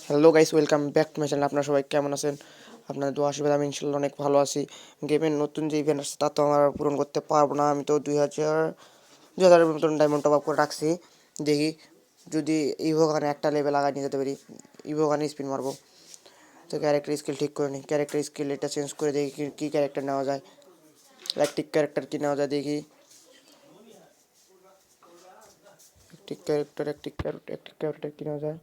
Hello guys, welcome back to my channel. আপনারা সবাই কেমন আছেন? আপনাদের দোয়া আশীর্বাদ আমি ইনশাল্লাহ অনেক ভালো আছি। গেমের নতুন যে ইভেন্ট আসছে তা তো আমার পূরণ করতে পারবো না। আমি তো 2000 মতন ডায়মন্ড টপ আপ করে রাখছি। দেখি যদি ইভোগানে একটা লেভেল আগে নিয়ে যেতে পারি, ইভোগানে স্পিন মারবো। তো ক্যারেক্টার স্কিল ঠিক করে নিই, ক্যারেক্টার স্কিল এটা চেঞ্জ করে দেখি কী ক্যারেক্টার নেওয়া যায়। অ্যাক্টিভ ক্যারেক্টার কী নেওয়া যায় দেখি। অ্যাক্টিভ ক্যারেক্টার কী নেওয়া যায়?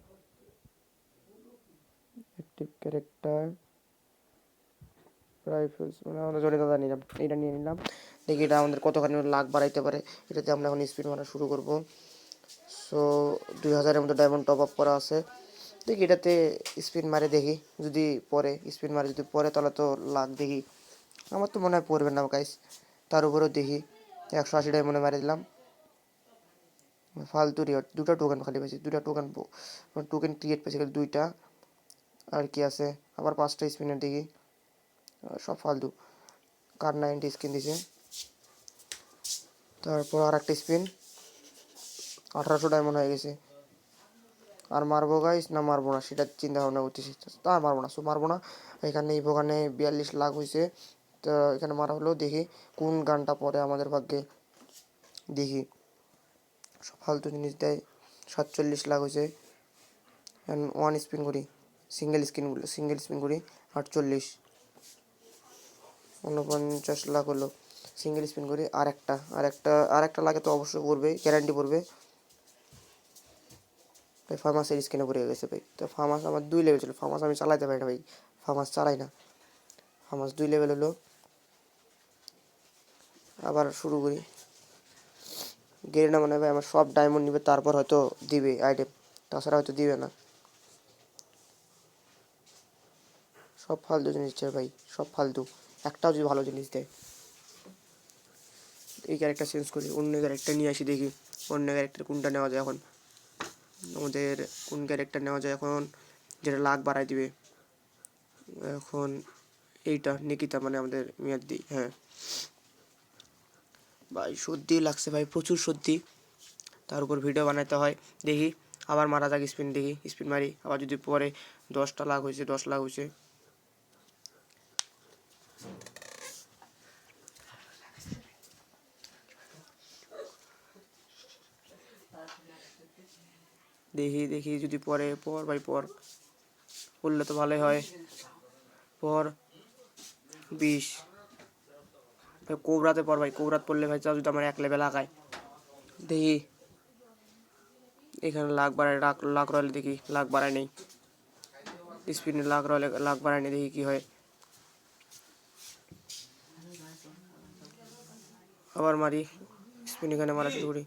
অ্যাক্টিভ ক্যারেক্টার রাইফেলস মানে আমরা জোরে দাদা নিলাম, এটা নিয়ে নিলাম। দেখি এটা আমাদের কতখানি লাখ বাড়াইতে পারে। এটাতে আমরা এখন স্পিন মারা শুরু করব। সো 2000-এর মতো ডায়মন্ড টপ আপ করা আছে। দেখি এটাতে স্পিন মারে দেখি, যদি পরে স্পিন মারে যদি পরে তাহলে তো লাখ। দেখি, আমার তো মনে হয় পড়বে না গাইস। তার উপরেও দেখি 180 ডায়মন্ডে মারে দিলাম। ফালতু রিওয়ার্ড, দুটো টোকেন খালি পেয়েছি, দুটো টোকেন ক্রিয়েট পেয়েছি খালি দুইটা। আর কি আছে আবার 5টা স্পিনের দেখি, সব ফালতু। কার 90 স্কিন দিছে, তারপর আর একটা স্পিন 1800 ডায়মন্ড হয়ে গেছে। আর মারবো গাইস না মারবো না সেটা চিন্তা ভাবনা করতেছি। তা মারবো না, মারবো না। এখানে ইভোগানে 42 লাখ হয়েছে। তো এখানে মারা হলো, দেখি কোন গানটা পরে আমাদের ভাগ্যে। দেখি সব ফালতু জিনিস দেয়। 47 লাখ হয়েছে। ওয়ান স্পিন করি, সিঙ্গেল স্পিন করি। 48, 49 লাখ হলো। সিঙ্গেল স্পিন করি, আর একটা লাগে তো অবশ্যই পড়বে, গ্যারান্টি পড়বে। ভাই ফার্মাসের স্ক্রিনে পড়ে গেছে ভাই। তো ফার্মাস আমার 2 লেভেল ছিল, ফার্মাস আমি চালাইতে পারি না ভাই, ফার্মাস চালাই না। ফার্মাস 2 লেভেল হলো। আবার শুরু করি। গেরিনা মনে হয় ভাই আমার সব ডায়মন্ড নিবে, তারপর হয়তো দিবে আইটেম, তাছাড়া হয়তো দিবে না। সব ফালতু জিনিস দেয় ভাই, সব ফালতু। একটাও যদি ভালো জিনিস দেয়। এই ক্যারেক্টার চেঞ্জ করি, অন্য ক্যারেক্টার নিয়ে আসি। দেখি অন্য ক্যারেক্টার কোনটা নেওয়া যায় এখন। আমাদের কোন ক্যারেক্টার নেওয়া যায় এখন যেটা লাখ বাড়ায় দিবে? এখন এইটা নিকিতা, মানে আমাদের মেয়াদি। হ্যাঁ ভাই, সর্দি লাগছে ভাই, প্রচুর সর্দি। তার উপর ভিডিও বানাতে হয়। দেখি আবার মারা যাক স্পিন, দেখি স্পিন মারি আবার যদি পরে 10টা লাখ হয়েছে, 10 লাখ হয়েছে। দেখি দেখি যদি পরে পর ভাই পর পড়লে তো ভালোই হয়। পর 20 ভাই, কোবরাতে পর ভাই, কোবরাত পড়লে ভাই চাও যদি আমার 1 লেভেল আগায়। দেখি এখানে লাখ বাড়ায়, লাখ রয়েলে দেখি লাখ বাড়ায় নেই। স্পিনে লাখ রয়েলে লাখ বাড়ায় নেই, দেখি কি হয়। আবার মারি স্পিন, এখানে মারা শুরু করি।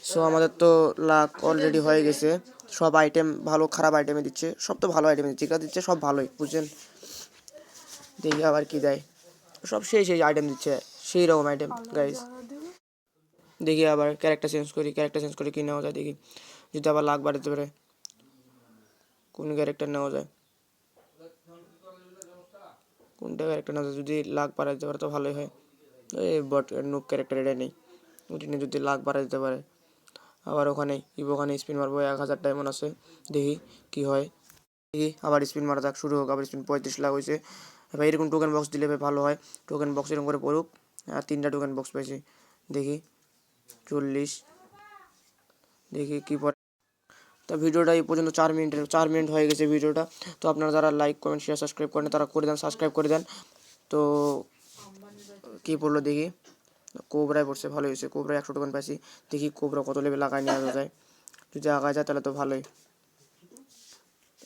সো আমাদের তো লাখ অলরেডি হয়ে গেছে। সব আইটেম ভালো, খারাপ আইটেমে দিচ্ছে, সব তো ভালো আইটেমে দিচ্ছে, যেটা দিচ্ছে সব ভালোই, বুঝছেন। দেখি আবার কি দেয়। সব সেই আইটেম দিচ্ছে, সেই রকম আইটেম গাইজ। দেখি আবার ক্যারেক্টার চেঞ্জ করি কি নেওয়া যায় দেখি, যদি আবার লাখ বাড়াতে পারে। কোন ক্যারেক্টার নেওয়া যায়, কোনটা ক্যারেক্টার নেওয়া যায়? যদি লাখ বাড়াতে পারে তো ভালোই হয়। এই বট নুক ক্যারেক্টার এটা নেই, ওটি নিয়ে যদি লাখ বাড়াই দিতে পারে। আবার ওখানে স্পিন মারবো, 1000 ডায়মন্ড আছে। দেখি কি হয়। দেখি আবার স্পিন মারা যাক, শুরু হোক আবার স্পিন। 35 লাখ হয়েছে ভাই। এরকম টোকেন বক্স দিলে ভাই ভালো হয়, টোকেন বক্স এরকম করে পড়ুক। আর 3টা টোকেন বক্স পেয়েছি। দেখি 40, দেখি কী পরে। তো ভিডিওটা এই পর্যন্ত 4 মিনিট হয়ে গেছে ভিডিওটা। তো আপনারা যারা লাইক কমেন্ট শেয়ার সাবস্ক্রাইব করেন তারা করে দেন, সাবস্ক্রাইব করে দেন। তো কী পড়লো দেখি, কোবরায় পড়ছে, ভালো হয়েছে। কোবরায় 100 টোকেন পাইছি। দেখি কোবরা কত লেভেল আগায় নিয়ে যায়, যদি আগায় যায় তাহলে তো ভালোই।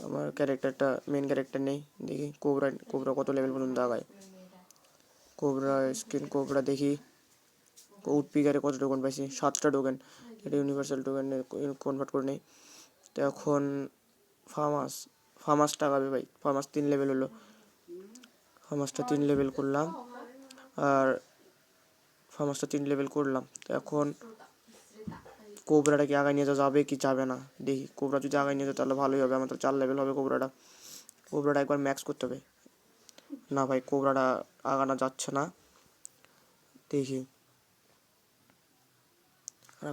আমার ক্যারেক্টারটা মেন ক্যারেক্টার নেই, দেখি কোবরা কত লেভেল পর্যন্ত আগায়। কোবরা স্কিন কোবরা দেখি। উডপিকারে কত টোকেন পাইছি? 7টা টোকেন। এটা ইউনিভার্সাল টোকেন কনভার্ট করে নেই। তো এখন ফার্মাস টাকাবে ভাই। ফার্মাস 3 লেভেল হলো, ফার্মাসটা 3 লেভেল করলাম। আর ফার্মাসটা 3 লেভেল করলাম। তো এখন কোবরাটা কি আগায় নিয়ে যাবে কি যাবে না দেখি। কোবরা যদি আগায় নিয়ে যায় তাহলে ভালোই হবে, আমার তো 4 লেভেল হবে কোবরাটা একবার ম্যাক্স করতে হবে। না ভাই, কোবরাটা আগানো যাচ্ছে না। দেখি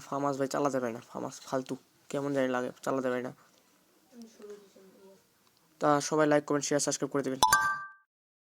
ফার্মাস ভাই চালাতে পারি না, ফার্মাস ফালতু, কেমন জানি লাগে, চালাতে পারি না। তা সবাই লাইক কমেন্ট শেয়ার সাবস্ক্রাইব করে দেবেন।